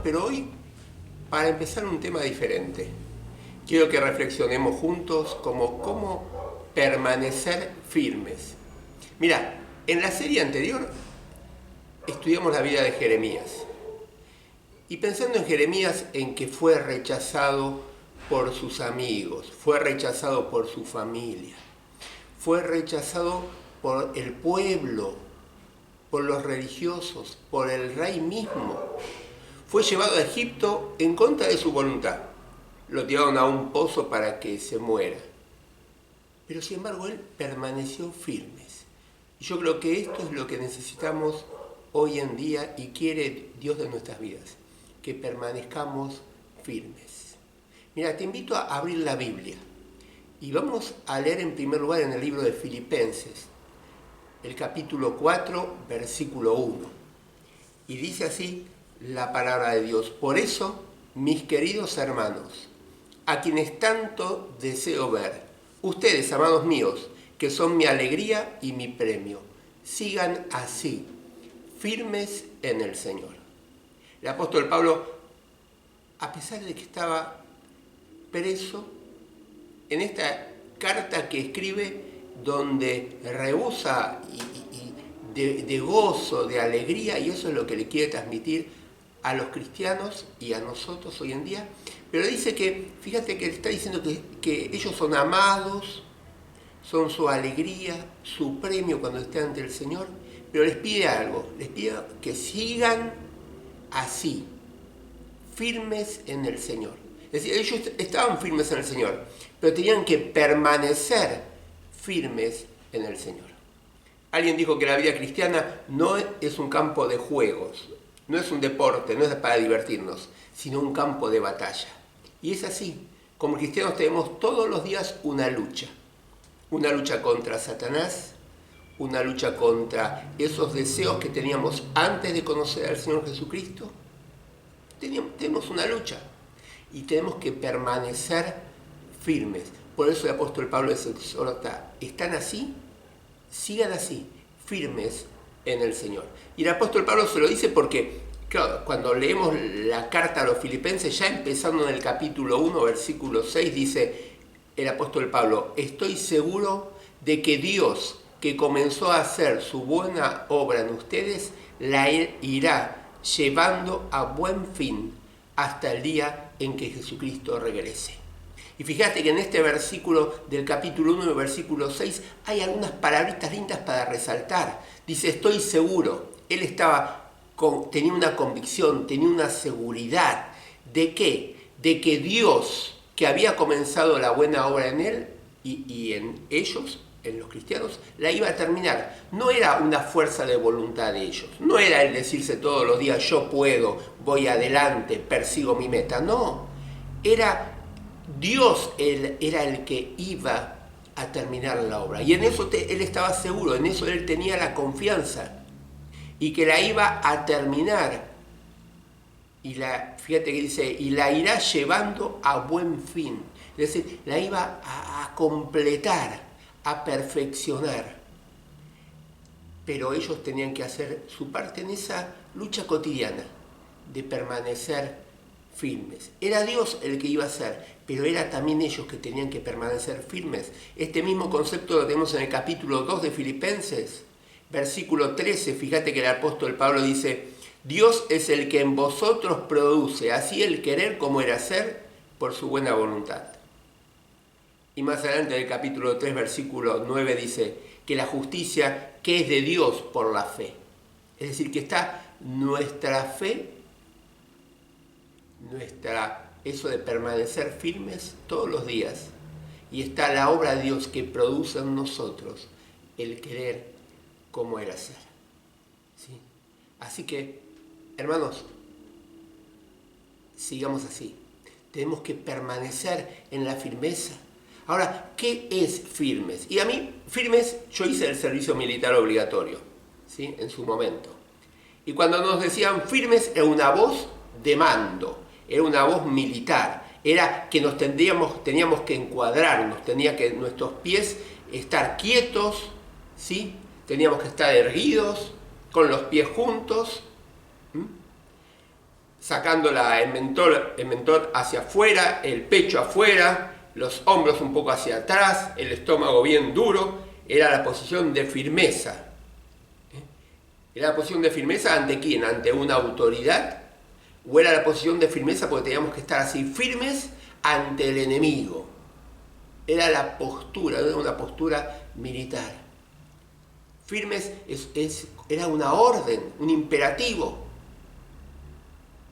pero hoy, para empezar, un tema diferente. Quiero que reflexionemos juntos como cómo permanecer firmes. Mira, en la serie anterior estudiamos la vida de Jeremías. Y pensando en Jeremías, en que fue rechazado por sus amigos, fue rechazado por su familia, fue rechazado por el pueblo, por los religiosos, por el rey mismo. Fue llevado a Egipto en contra de su voluntad. Lo tiraron a un pozo para que se muera. Pero sin embargo él permaneció firme. Y yo creo que esto es lo que necesitamos hoy en día y quiere Dios de nuestras vidas, que permanezcamos firmes. Mira, te invito a abrir la Biblia y vamos a leer en primer lugar en el libro de Filipenses, el capítulo 4, versículo 1. Y dice así la palabra de Dios: por eso, mis queridos hermanos, a quienes tanto deseo ver, ustedes, amados míos, que son mi alegría y mi premio, sigan así, firmes en el Señor. El apóstol Pablo, a pesar de que estaba preso, en esta carta que escribe, donde rebosa de gozo, de alegría, y eso es lo que le quiere transmitir a los cristianos y a nosotros hoy en día, pero dice que, fíjate que está diciendo que ellos son amados, son su alegría, su premio cuando estén ante el Señor, pero les pide algo, les pide que sigan así, firmes en el Señor. Es decir, ellos estaban firmes en el Señor, pero tenían que permanecer firmes en el Señor. Alguien dijo que la vida cristiana no es un campo de juegos, no es un deporte, no es para divertirnos, sino un campo de batalla. Y es así, como cristianos tenemos todos los días una lucha contra Satanás, una lucha contra esos deseos que teníamos antes de conocer al Señor Jesucristo. Tenemos una lucha y tenemos que permanecer firmes. Por eso el apóstol Pablo les exhorta: ¿están así? Sigan así, firmes en el Señor. Y el apóstol Pablo se lo dice porque, claro, cuando leemos la carta a los filipenses, ya empezando en el capítulo 1, versículo 6, dice el apóstol Pablo: estoy seguro de que Dios, que comenzó a hacer su buena obra en ustedes, la irá llevando a buen fin hasta el día en que Jesucristo regrese. Y fíjate que en este versículo del capítulo 1 y versículo 6 hay algunas palabritas lindas para resaltar. Dice: estoy seguro. Él tenía una convicción, tenía una seguridad. ¿De qué? De que Dios, que había comenzado la buena obra en él y en ellos, en los cristianos, la iba a terminar. No era una fuerza de voluntad de ellos. No era el decirse todos los días: yo puedo, voy adelante, persigo mi meta. No, era Dios, era el que iba a terminar la obra. Y en eso él estaba seguro, en eso él tenía la confianza. Y que la iba a terminar. Fíjate que dice: y la irá llevando a buen fin. Es decir, la iba a completar, a perfeccionar. Pero ellos tenían que hacer su parte en esa lucha cotidiana de permanecer firmes. Era Dios el que iba a hacer, pero era también ellos que tenían que permanecer firmes. Este mismo concepto lo tenemos en el capítulo 2 de Filipenses, versículo 13. Fíjate que el apóstol Pablo dice: Dios es el que en vosotros produce así el querer como el hacer por su buena voluntad. Y más adelante en el capítulo 3, versículo 9 dice que la justicia que es de Dios por la fe. Es decir, que está nuestra fe, eso de permanecer firmes todos los días. Y está la obra de Dios que produce en nosotros el querer como el hacer. ¿Sí? Así que, hermanos, sigamos así. Tenemos que permanecer en la firmeza. Ahora, ¿qué es firmes? Y a mí, firmes, yo hice el servicio militar obligatorio, ¿sí? En su momento. Y cuando nos decían firmes, era una voz de mando, era una voz militar, era que teníamos que encuadrarnos, tenía que nuestros pies estar quietos, ¿sí? Teníamos que estar erguidos, con los pies juntos, sacando el mentón hacia afuera, el pecho afuera, los hombros un poco hacia atrás, el estómago bien duro. Era la posición de firmeza. ¿Era la posición de firmeza ante quién? ¿Ante una autoridad? ¿O era la posición de firmeza porque teníamos que estar así firmes ante el enemigo? Era la postura, era una postura militar. Firmes era una orden, un imperativo.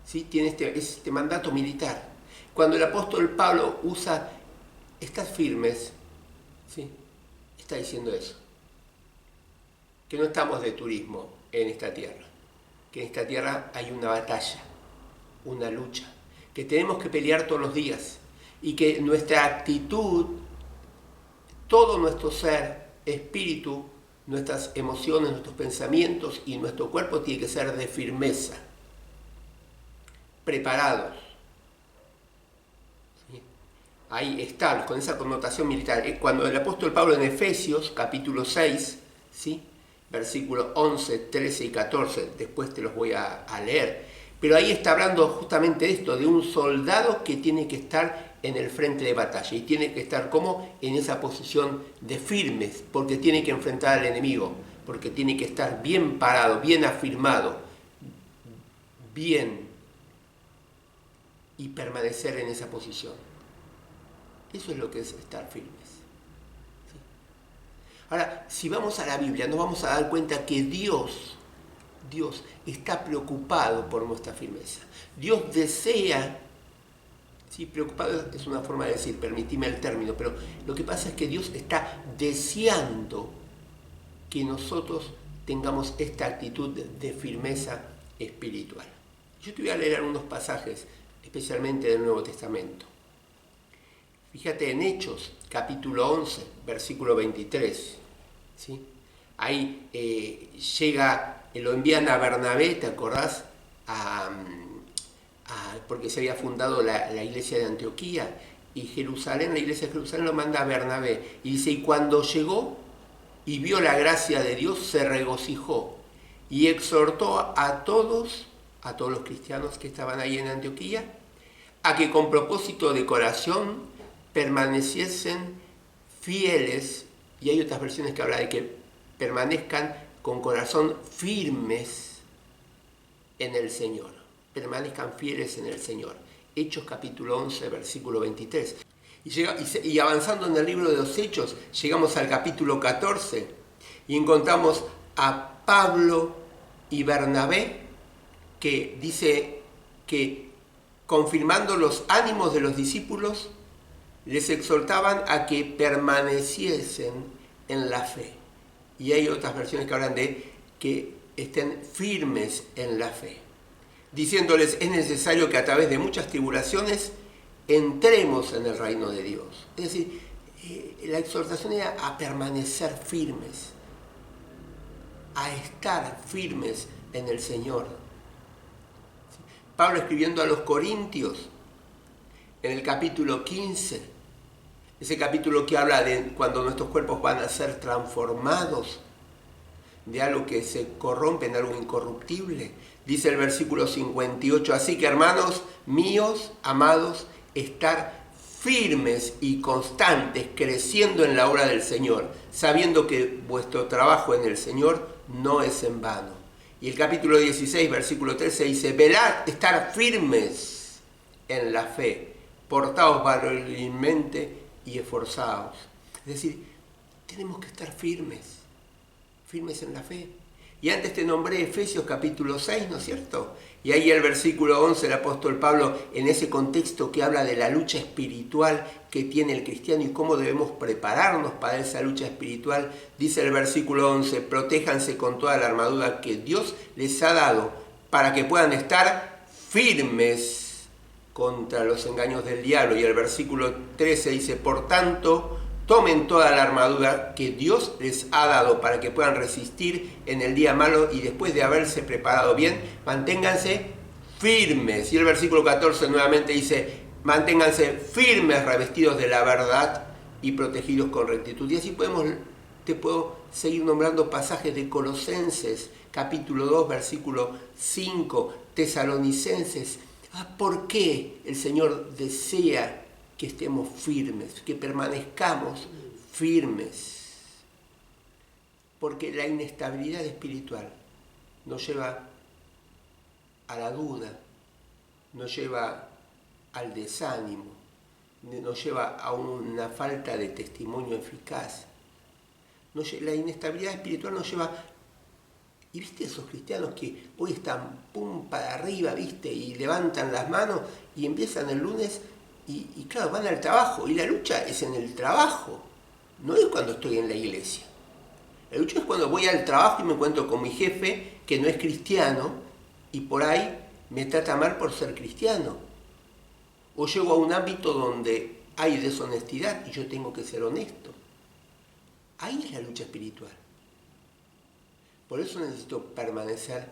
¿Sí? Tiene este mandato militar. Cuando el apóstol Pablo usa "estad firmes", ¿sí?, está diciendo eso. Que no estamos de turismo en esta tierra. Que en esta tierra hay una batalla, una lucha. Que tenemos que pelear todos los días. Y que nuestra actitud, todo nuestro ser, espíritu, nuestras emociones, nuestros pensamientos y nuestro cuerpo tiene que ser de firmeza. Preparados. ¿Sí? Ahí está, con esa connotación militar. Cuando el apóstol Pablo en Efesios, capítulo 6, ¿sí?, versículos 11, 13 y 14, después te los voy a leer, pero ahí está hablando justamente de esto, de un soldado que tiene que estar en el frente de batalla y tiene que estar como en esa posición de firmes, porque tiene que enfrentar al enemigo, porque tiene que estar bien parado, bien afirmado, bien, y permanecer en esa posición. Eso es lo que es estar firmes. ¿Sí? Ahora, si vamos a la Biblia, nos vamos a dar cuenta que Dios está preocupado por nuestra firmeza. Dios desea, sí, preocupado es una forma de decir, permitime el término, pero lo que pasa es que Dios está deseando que nosotros tengamos esta actitud de firmeza espiritual. Yo te voy a leer algunos pasajes, especialmente del Nuevo Testamento. Fíjate en Hechos, capítulo 11, versículo 23. ¿Sí? Ahí lo envían a Bernabé, ¿te acordás? Porque se había fundado la iglesia de Antioquía, y Jerusalén, la iglesia de Jerusalén lo manda a Bernabé. Y dice, y cuando llegó y vio la gracia de Dios, se regocijó y exhortó a todos los cristianos que estaban ahí en Antioquía, a que con propósito de corazón permaneciesen fieles, y hay otras versiones que hablan de que permanezcan con corazón firmes en el Señor, permanezcan fieles en el Señor. Hechos capítulo 11, versículo 23. Y avanzando en el libro de los Hechos, llegamos al capítulo 14 y encontramos a Pablo y Bernabé, que dice que, confirmando los ánimos de los discípulos, les exhortaban a que permaneciesen en la fe. Y hay otras versiones que hablan de que estén firmes en la fe, diciéndoles, es necesario que a través de muchas tribulaciones entremos en el reino de Dios. Es decir, la exhortación era a permanecer firmes, a estar firmes en el Señor. Pablo, escribiendo a los Corintios, en el capítulo 15, ese capítulo que habla de cuando nuestros cuerpos van a ser transformados de algo que se corrompe en algo incorruptible, dice el versículo 58, así que, hermanos míos, amados, estar firmes y constantes, creciendo en la obra del Señor, sabiendo que vuestro trabajo en el Señor no es en vano. Y el capítulo 16, versículo 13 dice, velad, estar firmes en la fe, portaos varonilmente y esforzados. Es decir, tenemos que estar firmes en la fe. Y antes te nombré Efesios capítulo 6, ¿no es cierto? Y ahí el versículo 11, el apóstol Pablo, en ese contexto que habla de la lucha espiritual que tiene el cristiano y cómo debemos prepararnos para esa lucha espiritual, dice el versículo 11, protéjanse con toda la armadura que Dios les ha dado para que puedan estar firmes contra los engaños del diablo. Y el versículo 13 dice, por tanto, tomen toda la armadura que Dios les ha dado para que puedan resistir en el día malo y después de haberse preparado bien, manténganse firmes. Y el versículo 14 nuevamente dice, manténganse firmes, revestidos de la verdad y protegidos con rectitud. Y así podemos te puedo seguir nombrando pasajes de Colosenses, capítulo 2, versículo 5, Tesalonicenses. ¿Por qué el Señor desea que estemos firmes, que permanezcamos firmes? Porque la inestabilidad espiritual nos lleva a la duda, nos lleva al desánimo, nos lleva a una falta de testimonio eficaz. La inestabilidad espiritual nos lleva... ¿Y viste esos cristianos que hoy están pum para arriba, viste? Y levantan las manos y empiezan el lunes y claro, van al trabajo. Y la lucha es en el trabajo, no es cuando estoy en la iglesia. La lucha es cuando voy al trabajo y me encuentro con mi jefe que no es cristiano y por ahí me trata mal por ser cristiano. O llego a un ámbito donde hay deshonestidad y yo tengo que ser honesto. Ahí es la lucha espiritual. Por eso necesito permanecer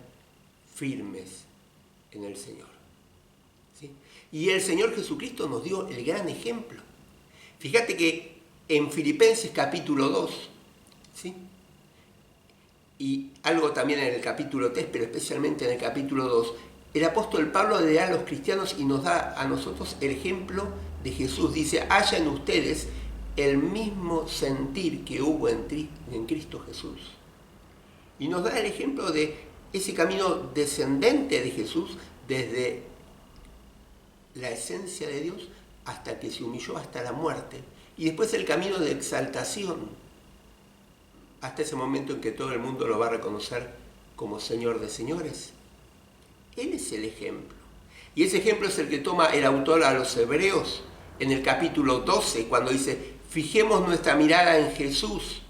firmes en el Señor. ¿Sí? Y el Señor Jesucristo nos dio el gran ejemplo. Fíjate que en Filipenses capítulo 2, ¿sí? Y algo también en el capítulo 3, pero especialmente en el capítulo 2, el apóstol Pablo le da a los cristianos y nos da a nosotros el ejemplo de Jesús. Dice, haya en ustedes el mismo sentir que hubo en Cristo Jesús. Y nos da el ejemplo de ese camino descendente de Jesús desde la esencia de Dios hasta que se humilló hasta la muerte. Y después el camino de exaltación hasta ese momento en que todo el mundo lo va a reconocer como Señor de señores. Él es el ejemplo. Y ese ejemplo es el que toma el autor a los Hebreos en el capítulo 12, cuando dice, fijemos nuestra mirada en Jesús,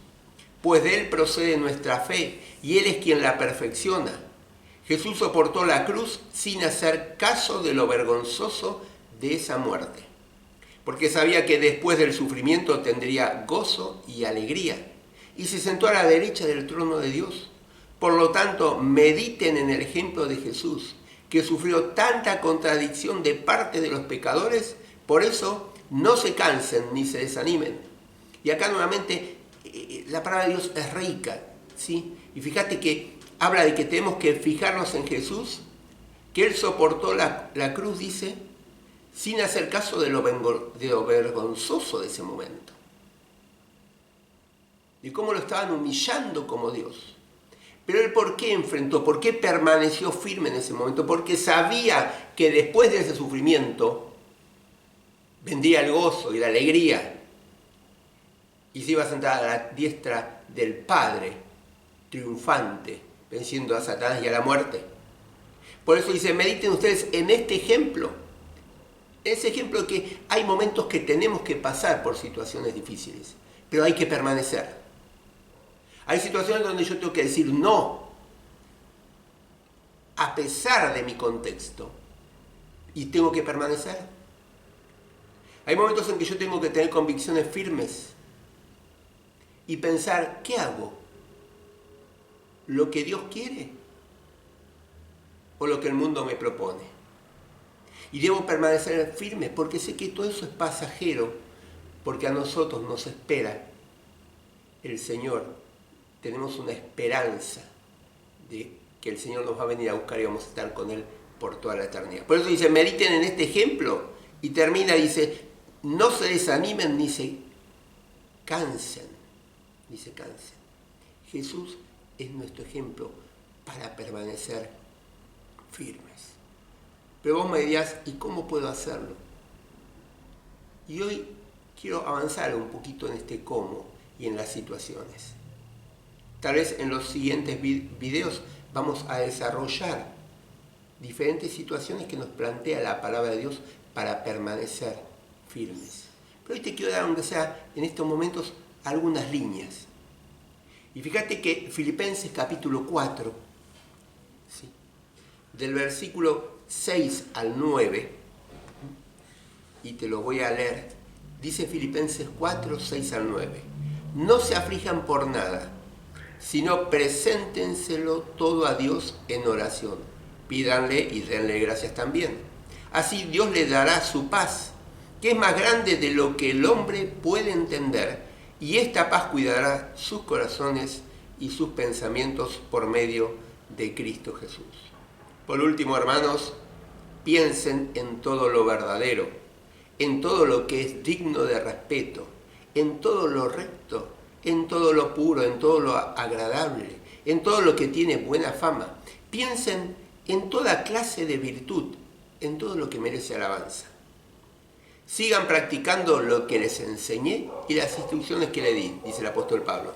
pues de Él procede nuestra fe, y Él es quien la perfecciona. Jesús soportó la cruz sin hacer caso de lo vergonzoso de esa muerte, porque sabía que después del sufrimiento tendría gozo y alegría, y se sentó a la derecha del trono de Dios. Por lo tanto, mediten en el ejemplo de Jesús, que sufrió tanta contradicción de parte de los pecadores, por eso no se cansen ni se desanimen. Y acá nuevamente la palabra de Dios es rica, ¿sí? Y fíjate que habla de que tenemos que fijarnos en Jesús, que Él soportó la cruz, dice, sin hacer caso de lo vergonzoso de ese momento. De cómo lo estaban humillando como Dios. Pero Él, ¿por qué enfrentó? ¿Por qué permaneció firme en ese momento? Porque sabía que después de ese sufrimiento vendría el gozo y la alegría. Y se iba a sentar a la diestra del Padre, triunfante, venciendo a Satanás y a la muerte. Por eso dice, mediten ustedes en este ejemplo. Ese ejemplo que hay momentos que tenemos que pasar por situaciones difíciles, pero hay que permanecer. Hay situaciones donde yo tengo que decir no, a pesar de mi contexto, y tengo que permanecer. Hay momentos en que yo tengo que tener convicciones firmes y pensar, ¿qué hago? ¿Lo que Dios quiere o lo que el mundo me propone? Y debo permanecer firme porque sé que todo eso es pasajero, porque a nosotros nos espera el Señor. Tenemos una esperanza de que el Señor nos va a venir a buscar y vamos a estar con Él por toda la eternidad. Por eso dice, mediten en este ejemplo. Y termina, dice, no se desanimen ni se cansen. Ni se cansen. Jesús es nuestro ejemplo para permanecer firmes. Pero vos me dirás, ¿y cómo puedo hacerlo? Y hoy quiero avanzar un poquito en este cómo y en las situaciones. Tal vez en los siguientes videos vamos a desarrollar diferentes situaciones que nos plantea la palabra de Dios para permanecer firmes. Pero hoy te quiero dar, aunque sea en estos momentos, algunas líneas. Y fíjate que Filipenses capítulo 4, ¿sí?, del versículo 6 al 9, y te lo voy a leer, dice Filipenses 4, 6 al 9, no se aflijan por nada, sino preséntenselo todo a Dios en oración. Pídanle y denle gracias también. Así Dios le dará su paz, que es más grande de lo que el hombre puede entender, Y esta paz cuidará sus corazones y sus pensamientos por medio de Cristo Jesús. Por último, hermanos, piensen en todo lo verdadero, en todo lo que es digno de respeto, en todo lo recto, en todo lo puro, en todo lo agradable, en todo lo que tiene buena fama. Piensen en toda clase de virtud, en todo lo que merece alabanza. Sigan practicando lo que les enseñé y las instrucciones que le di, dice el apóstol Pablo.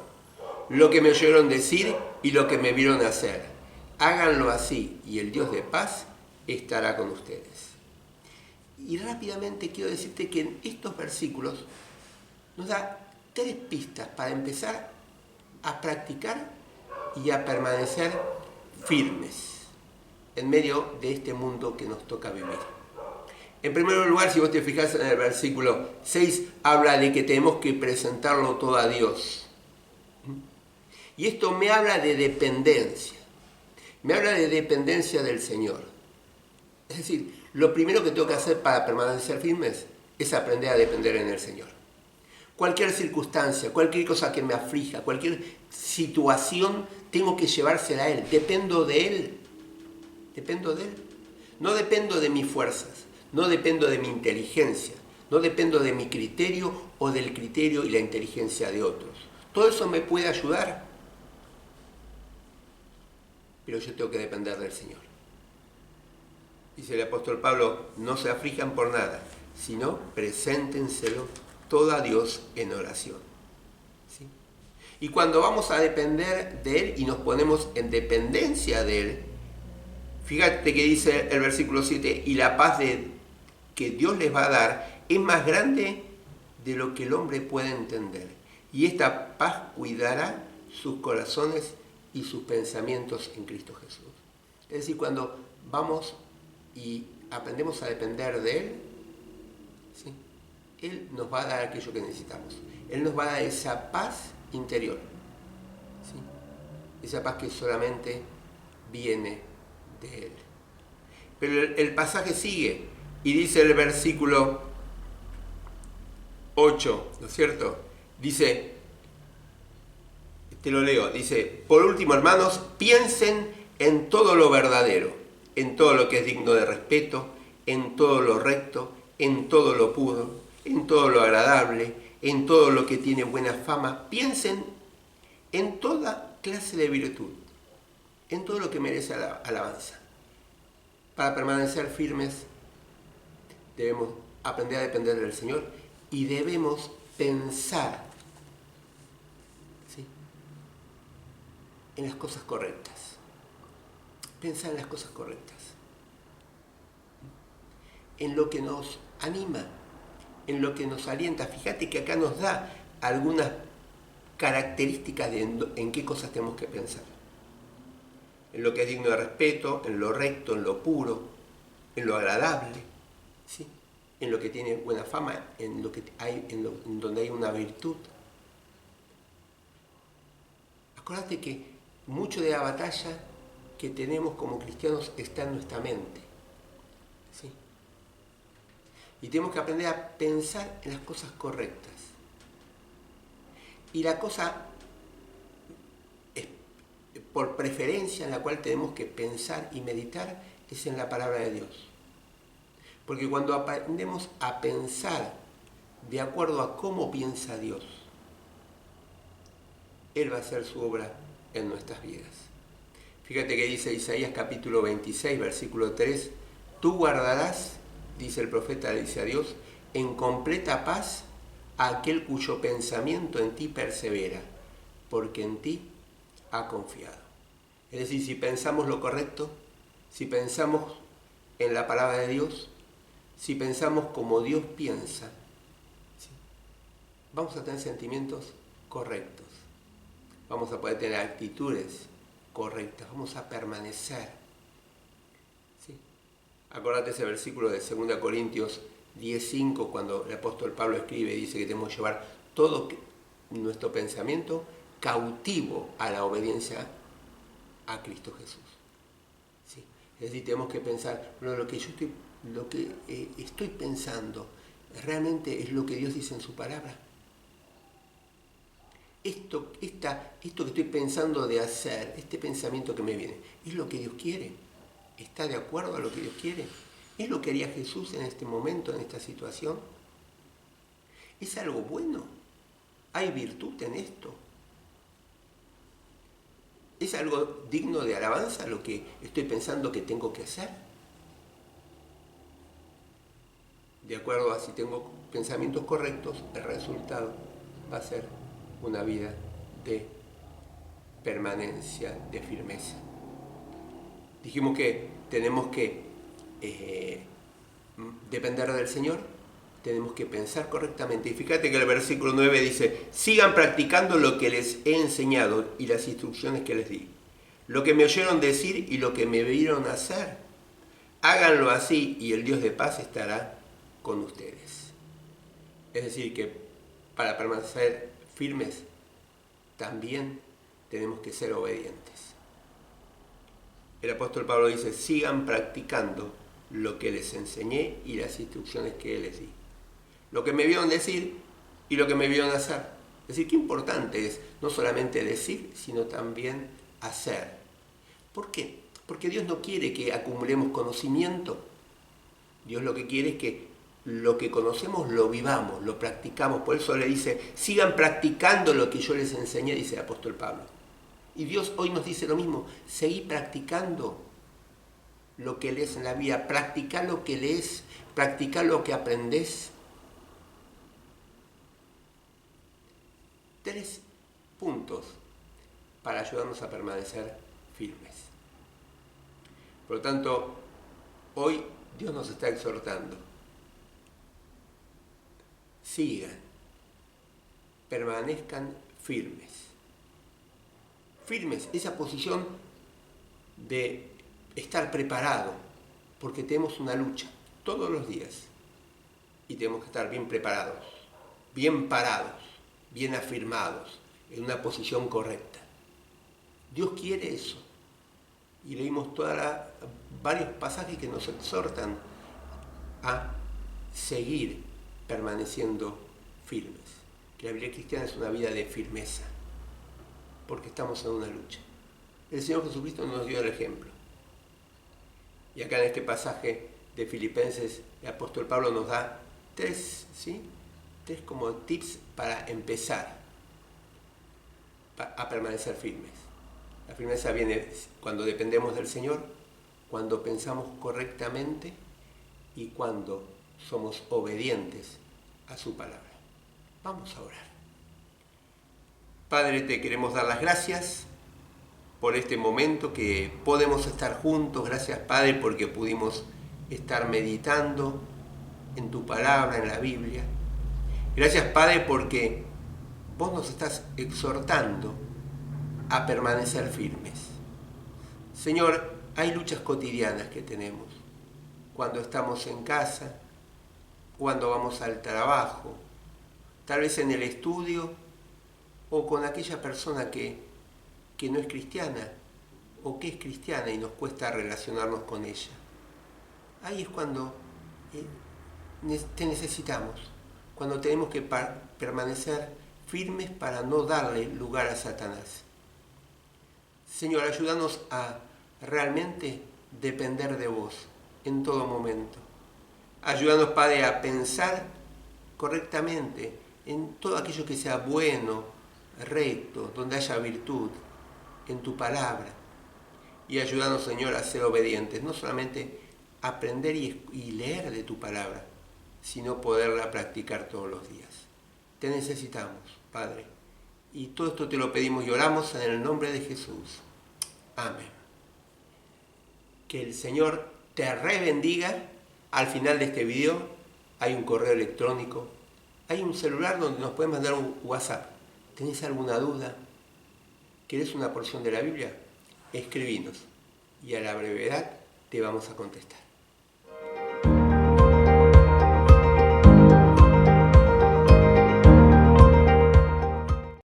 Lo que me oyeron decir y lo que me vieron hacer. Háganlo así y el Dios de paz estará con ustedes. Y rápidamente quiero decirte que en estos versículos nos da 3 pistas para empezar a practicar y a permanecer firmes en medio de este mundo que nos toca vivir. En primer lugar, si vos te fijas en el versículo 6, habla de que tenemos que presentarlo todo a Dios. Y esto me habla de dependencia. Me habla de dependencia del Señor. Es decir, lo primero que tengo que hacer para permanecer firmes es aprender a depender en el Señor. Cualquier circunstancia, cualquier cosa que me aflija, cualquier situación, tengo que llevársela a Él. Dependo de Él. Dependo de Él. No dependo de mis fuerzas, no dependo de mi inteligencia, no dependo de mi criterio o del criterio y la inteligencia de otros. Todo eso me puede ayudar, pero yo tengo que depender del Señor. Dice el apóstol Pablo, no se aflijan por nada, sino preséntenselo todo a Dios en oración. ¿Sí? Y cuando vamos a depender de Él y nos ponemos en dependencia de Él, fíjate que dice el versículo 7, y la paz que Dios les va a dar es más grande de lo que el hombre puede entender. Y esta paz cuidará sus corazones y sus pensamientos en Cristo Jesús. Es decir, cuando vamos y aprendemos a depender de Él, ¿sí? Él nos va a dar aquello que necesitamos. Él nos va a dar esa paz interior, ¿sí? Esa paz que solamente viene de Él. Pero el pasaje sigue y dice el versículo 8, ¿no es cierto? Dice, te lo leo, dice, por último, hermanos, piensen en todo lo verdadero, en todo lo que es digno de respeto, en todo lo recto, en todo lo puro, en todo lo agradable, en todo lo que tiene buena fama. Piensen en toda clase de virtud, en todo lo que merece alabanza. Para permanecer firmes debemos aprender a depender del Señor y debemos pensar, ¿sí?, en las cosas correctas. Pensar en las cosas correctas. En lo que nos anima, en lo que nos alienta. Fíjate que acá nos da algunas características de en qué cosas tenemos que pensar. En lo que es digno de respeto, en lo recto, en lo puro, en lo agradable, ¿sí?, en lo que tiene buena fama, en lo que hay, en donde hay una virtud. Acordate que mucho de la batalla que tenemos como cristianos está en nuestra mente, ¿sí? Y tenemos que aprender a pensar en las cosas correctas. Y la cosa por preferencia en la cual tenemos que pensar y meditar es en la palabra de Dios. Porque cuando aprendemos a pensar de acuerdo a cómo piensa Dios, Él va a hacer su obra en nuestras vidas. Fíjate que dice Isaías capítulo 26, versículo 3, tú guardarás, dice el profeta, le dice a Dios, en completa paz a aquel cuyo pensamiento en ti persevera, porque en ti ha confiado. Es decir, si pensamos lo correcto, si pensamos en la palabra de Dios, si pensamos como Dios piensa, ¿sí?, vamos a tener sentimientos correctos, vamos a poder tener actitudes correctas, vamos a permanecer, ¿sí? Acordate ese versículo de 2 Corintios 10:5, cuando el apóstol Pablo escribe y dice que tenemos que llevar todo nuestro pensamiento cautivo a la obediencia a Cristo Jesús. ¿Sí? Es decir, tenemos que pensar, bueno, lo que estoy pensando realmente es lo que Dios dice en su palabra. esto que estoy pensando de hacer, este pensamiento que me viene, ¿es lo que Dios quiere? ¿Está de acuerdo a lo que Dios quiere? ¿Es lo que haría Jesús en este momento, en esta situación? ¿Es algo bueno? ¿Hay virtud en esto? ¿Es algo digno de alabanza lo que estoy pensando que tengo que hacer? De acuerdo a si tengo pensamientos correctos, el resultado va a ser una vida de permanencia, de firmeza. Dijimos que tenemos que depender del Señor, tenemos que pensar correctamente. Y fíjate que el versículo 9 dice, sigan practicando lo que les he enseñado y las instrucciones que les di. Lo que me oyeron decir y lo que me vieron hacer, háganlo así y el Dios de paz estará con ustedes. Es decir, que para permanecer firmes, también tenemos que ser obedientes. El apóstol Pablo dice, sigan practicando lo que les enseñé y las instrucciones que les di. Lo que me vieron decir y lo que me vieron hacer. Es decir, qué importante es no solamente decir, sino también hacer. ¿Por qué? Porque Dios no quiere que acumulemos conocimiento. Dios lo que quiere es que lo que conocemos lo vivamos, lo practicamos. Por eso le dice, sigan practicando lo que yo les enseñé, dice el apóstol Pablo. Y Dios hoy nos dice lo mismo, seguí practicando lo que lees en la vida, practica lo que lees, practica lo que aprendes. 3 puntos para ayudarnos a permanecer firmes. Por lo tanto, hoy Dios nos está exhortando. Sigan, permanezcan firmes. Firmes, esa posición de estar preparado, porque tenemos una lucha todos los días y tenemos que estar bien preparados, bien parados, bien afirmados, en una posición correcta. Dios quiere eso. Y leímos varios pasajes que nos exhortan a seguir permaneciendo firmes. Que la vida cristiana es una vida de firmeza, porque estamos en una lucha. El Señor Jesucristo nos dio el ejemplo. Y acá en este pasaje de Filipenses, el apóstol Pablo nos da 3 como tips para empezar a permanecer firmes. La firmeza viene cuando dependemos del Señor, cuando pensamos correctamente y cuando somos obedientes a su palabra. Vamos a orar. Padre, te queremos dar las gracias por este momento que podemos estar juntos. Gracias, Padre, porque pudimos estar meditando en tu palabra, en la Biblia. Gracias, Padre, porque vos nos estás exhortando a permanecer firmes. Señor, hay luchas cotidianas que tenemos. Cuando estamos en casa, cuando vamos al trabajo, tal vez en el estudio o con aquella persona que no es cristiana o que es cristiana y nos cuesta relacionarnos con ella. Ahí es cuando te necesitamos, cuando tenemos que permanecer firmes para no darle lugar a Satanás. Señor, ayúdanos a realmente depender de vos en todo momento. Ayúdanos, Padre, a pensar correctamente en todo aquello que sea bueno, recto, donde haya virtud, en tu palabra. Y ayúdanos, Señor, a ser obedientes, no solamente aprender y leer de tu palabra, sino poderla practicar todos los días. Te necesitamos, Padre. Y todo esto te lo pedimos y oramos en el nombre de Jesús. Amén. Que el Señor te rebendiga. Al final de este video hay un correo electrónico, hay un celular donde nos pueden mandar un WhatsApp. ¿Tenés alguna duda? ¿Querés una porción de la Biblia? Escribinos y a la brevedad te vamos a contestar.